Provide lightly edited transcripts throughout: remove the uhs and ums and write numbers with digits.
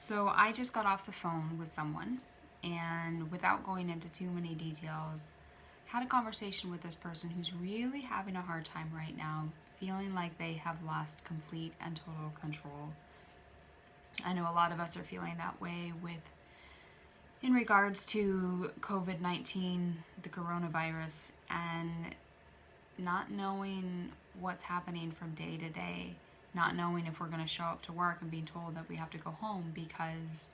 So I just got off the phone with someone, and without going into too many details, had a conversation with this person who's really having a hard time right now, feeling like they have lost complete and total control. I know a lot of us are feeling that way in regards to COVID-19, the coronavirus, and not knowing what's happening from day to day, not knowing if we're going to show up to work and being told that we have to go home because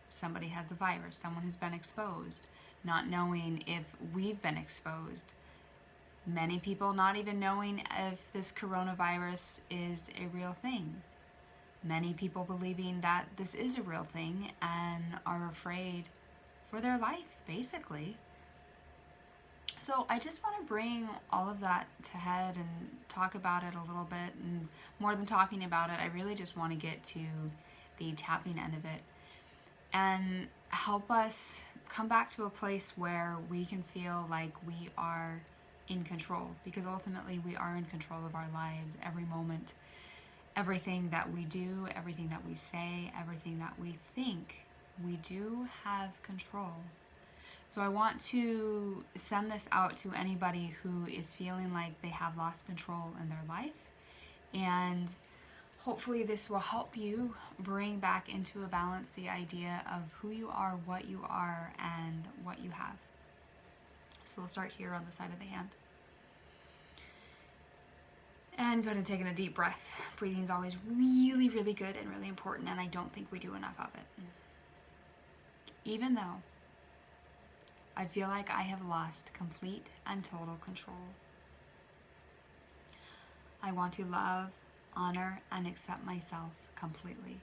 somebody has the virus, someone has been exposed, not knowing if we've been exposed. Many people not even knowing if this coronavirus is a real thing. Many people believing that this is a real thing and are afraid for their life, basically. So I just want to bring all of that to head and talk about it a little bit. And more than talking about it, I really just want to get to the tapping end of it and help us come back to a place where we can feel like we are in control, because ultimately we are in control of our lives every moment. Everything that we do, everything that we say, everything that we think, we do have control. So I want to send this out to anybody who is feeling like they have lost control in their life, and hopefully this will help you bring back into a balance the idea of who you are, what you are, and what you have. So we'll start here on the side of the hand. And go ahead and take in a deep breath. Breathing is always really, really good and really important, and I don't think we do enough of it. Even though I feel like I have lost complete and total control, I want to love, honor, and accept myself completely.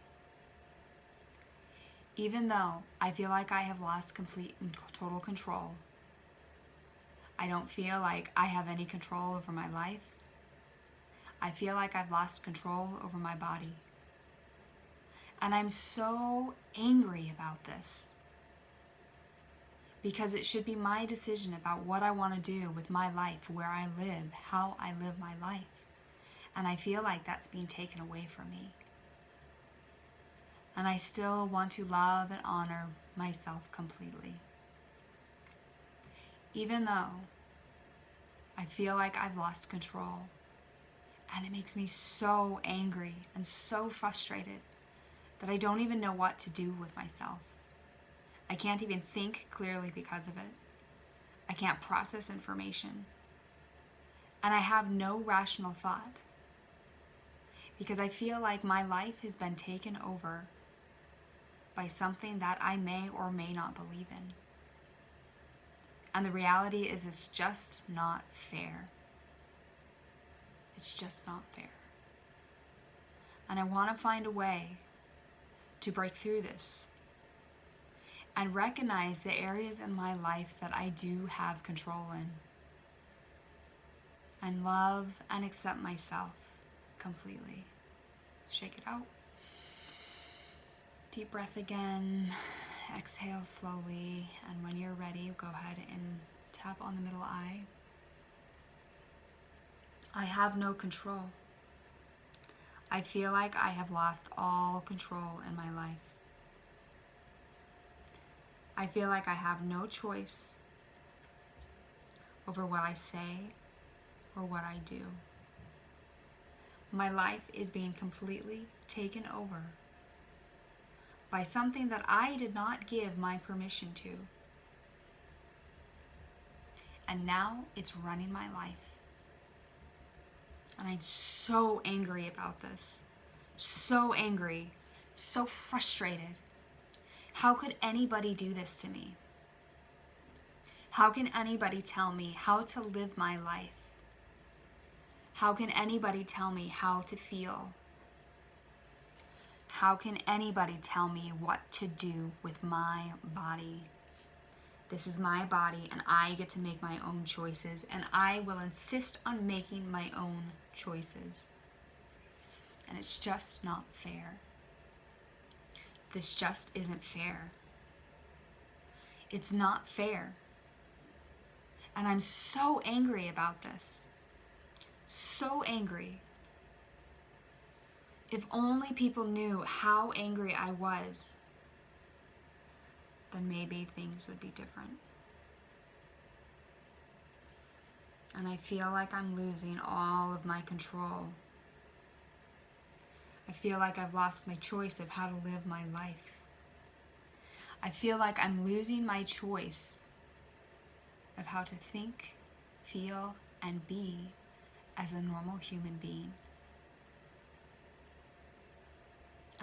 Even though I feel like I have lost complete and total control, I don't feel like I have any control over my life. I feel like I've lost control over my body. And I'm so angry about this, because it should be my decision about what I want to do with my life, where I live, how I live my life. And I feel like that's being taken away from me. And I still want to love and honor myself completely. Even though I feel like I've lost control, and it makes me so angry and so frustrated that I don't even know what to do with myself. I can't even think clearly because of it. I can't process information. And I have no rational thought, because I feel like my life has been taken over by something that I may or may not believe in. And the reality is, it's just not fair. It's just not fair. And I want to find a way to break through this and recognize the areas in my life that I do have control in, and love and accept myself completely. Shake it out. Deep breath again. Exhale slowly. And when you're ready, go ahead and tap on the middle eye. I have no control. I feel like I have lost all control in my life. I feel like I have no choice over what I say or what I do. My life is being completely taken over by something that I did not give my permission to. And now it's running my life. And I'm so angry about this. So angry. So frustrated. How could anybody do this to me? How can anybody tell me how to live my life? How can anybody tell me how to feel? How can anybody tell me what to do with my body? This is my body, and I get to make my own choices, and I will insist on making my own choices. And it's just not fair. This just isn't fair. It's not fair. And I'm so angry about this. So angry. If only people knew how angry I was, then maybe things would be different. And I feel like I'm losing all of my control. I feel like I've lost my choice of how to live my life. I feel like I'm losing my choice of how to think, feel, and be as a normal human being.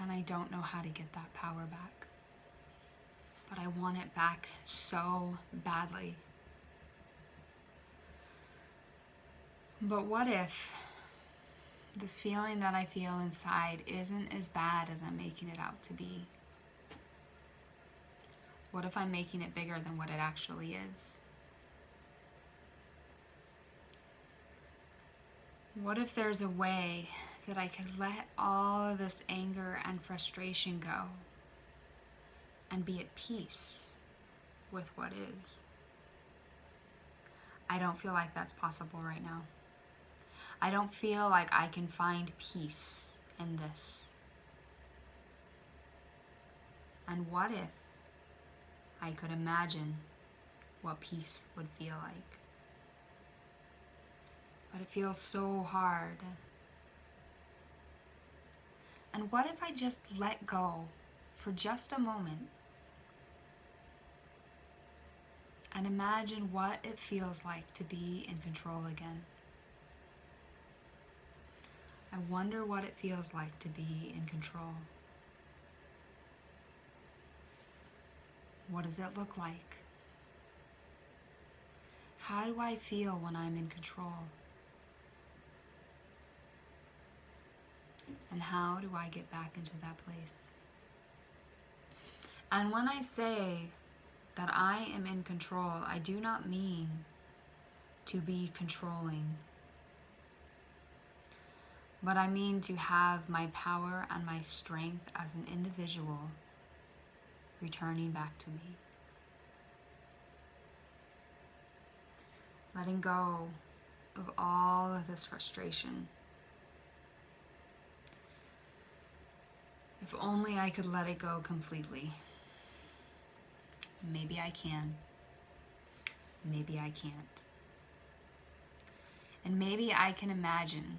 And I don't know how to get that power back. But I want it back so badly. But what if this feeling that I feel inside isn't as bad as I'm making it out to be? What if I'm making it bigger than what it actually is? What if there's a way that I could let all of this anger and frustration go and be at peace with what is? I don't feel like that's possible right now. I don't feel like I can find peace in this. And what if I could imagine what peace would feel like? But it feels so hard. And what if I just let go for just a moment and imagine what it feels like to be in control again? I wonder what it feels like to be in control. What does it look like? How do I feel when I'm in control? And how do I get back into that place? And when I say that I am in control, I do not mean to be controlling, but I mean to have my power and my strength as an individual returning back to me. Letting go of all of this frustration. If only I could let it go completely. Maybe I can. Maybe I can't. And maybe I can imagine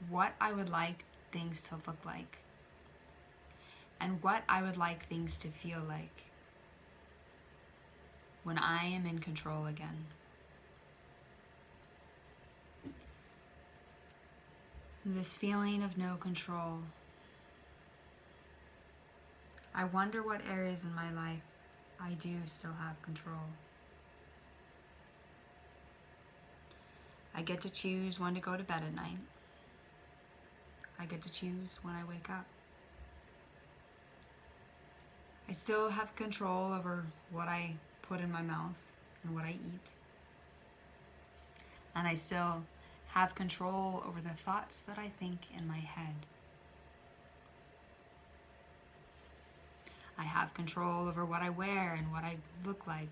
what I would like things to look like and what I would like things to feel like when I am in control again. This feeling of no control. I wonder what areas in my life I do still have control. I get to choose when to go to bed at night. I get to choose when I wake up. I still have control over what I put in my mouth and what I eat. And I still have control over the thoughts that I think in my head. I have control over what I wear and what I look like.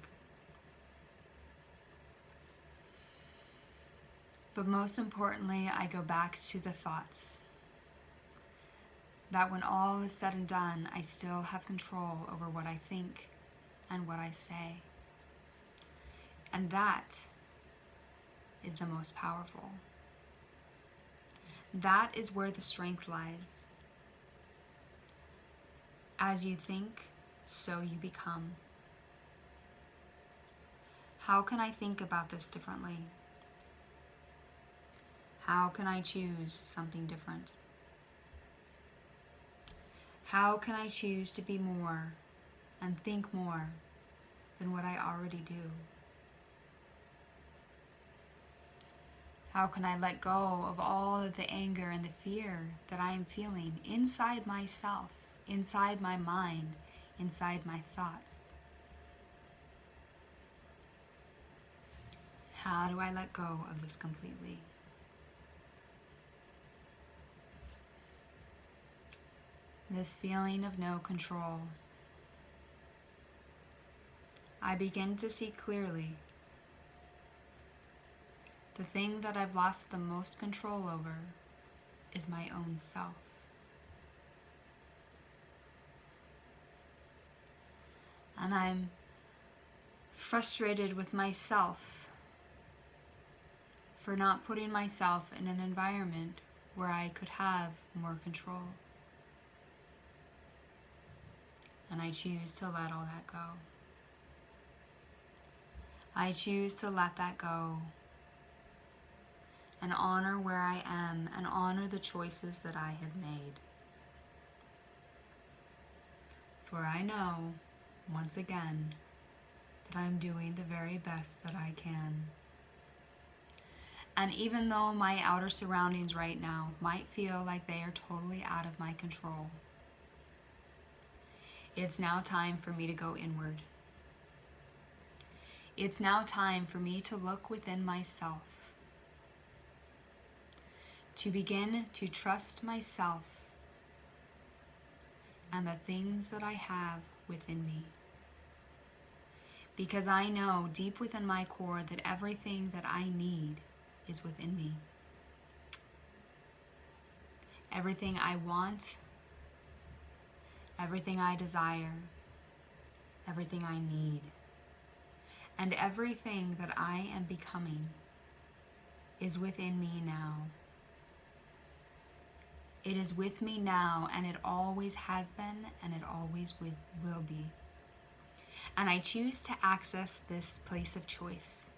But most importantly, I go back to the thoughts. That when all is said and done, I still have control over what I think and what I say. And that is the most powerful. That is where the strength lies. As you think, so you become. How can I think about this differently? How can I choose something different? How can I choose to be more and think more than what I already do? How can I let go of all of the anger and the fear that I am feeling inside myself, inside my mind, inside my thoughts? How do I let go of this completely? This feeling of no control. I begin to see clearly the thing that I've lost the most control over is my own self. And I'm frustrated with myself for not putting myself in an environment where I could have more control. And I choose to let all that go. I choose to let that go and honor where I am and honor the choices that I have made. For I know, once again, that I'm doing the very best that I can. And even though my outer surroundings right now might feel like they are totally out of my control, it's now time for me to go inward. It's now time for me to look within myself, to begin to trust myself and the things that I have within me. Because I know deep within my core that everything that I need is within me. Everything I want, everything I desire, everything I need, and everything that I am becoming is within me now. It is with me now, and it always has been, and it always will be. And I choose to access this place of choice.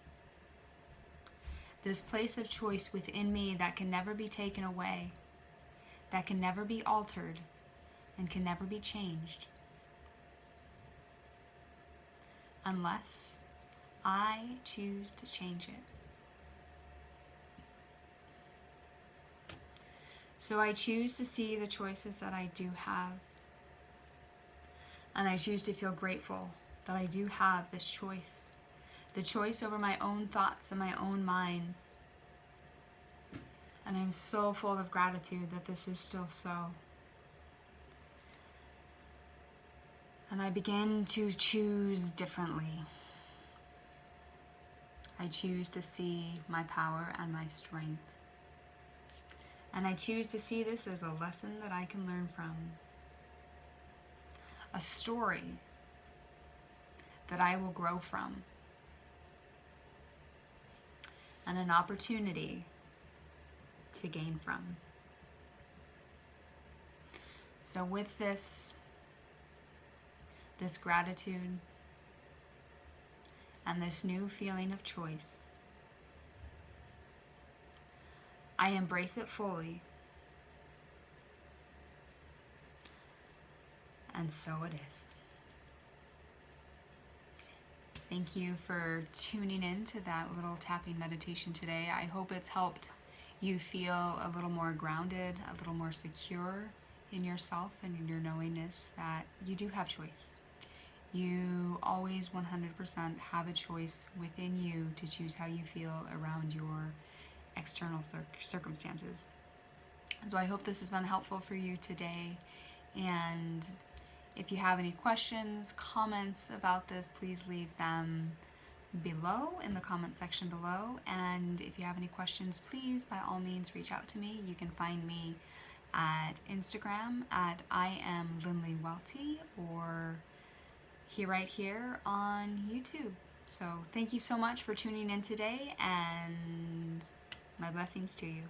This place of choice within me that can never be taken away, that can never be altered, and can never be changed. Unless I choose to change it. So I choose to see the choices that I do have. And I choose to feel grateful that I do have this choice. The choice over my own thoughts and my own minds. And I'm so full of gratitude that this is still so. And I begin to choose differently. I choose to see my power and my strength. And I choose to see this as a lesson that I can learn from. A story that I will grow from. And an opportunity to gain from. So with this gratitude and this new feeling of choice, I embrace it fully, and so it is. Thank you for tuning in to that little tapping meditation today. I hope it's helped you feel a little more grounded, a little more secure in yourself and in your knowingness that you do have choice. You always 100% have a choice within you to choose how you feel around your external circumstances. So I hope this has been helpful for you today. And if you have any questions, comments about this, please leave them below in the comment section below. And if you have any questions, please by all means reach out to me. You can find me at Instagram at I am Lindley Welty, or right here on YouTube. So thank you so much for tuning in today, and my blessings to you.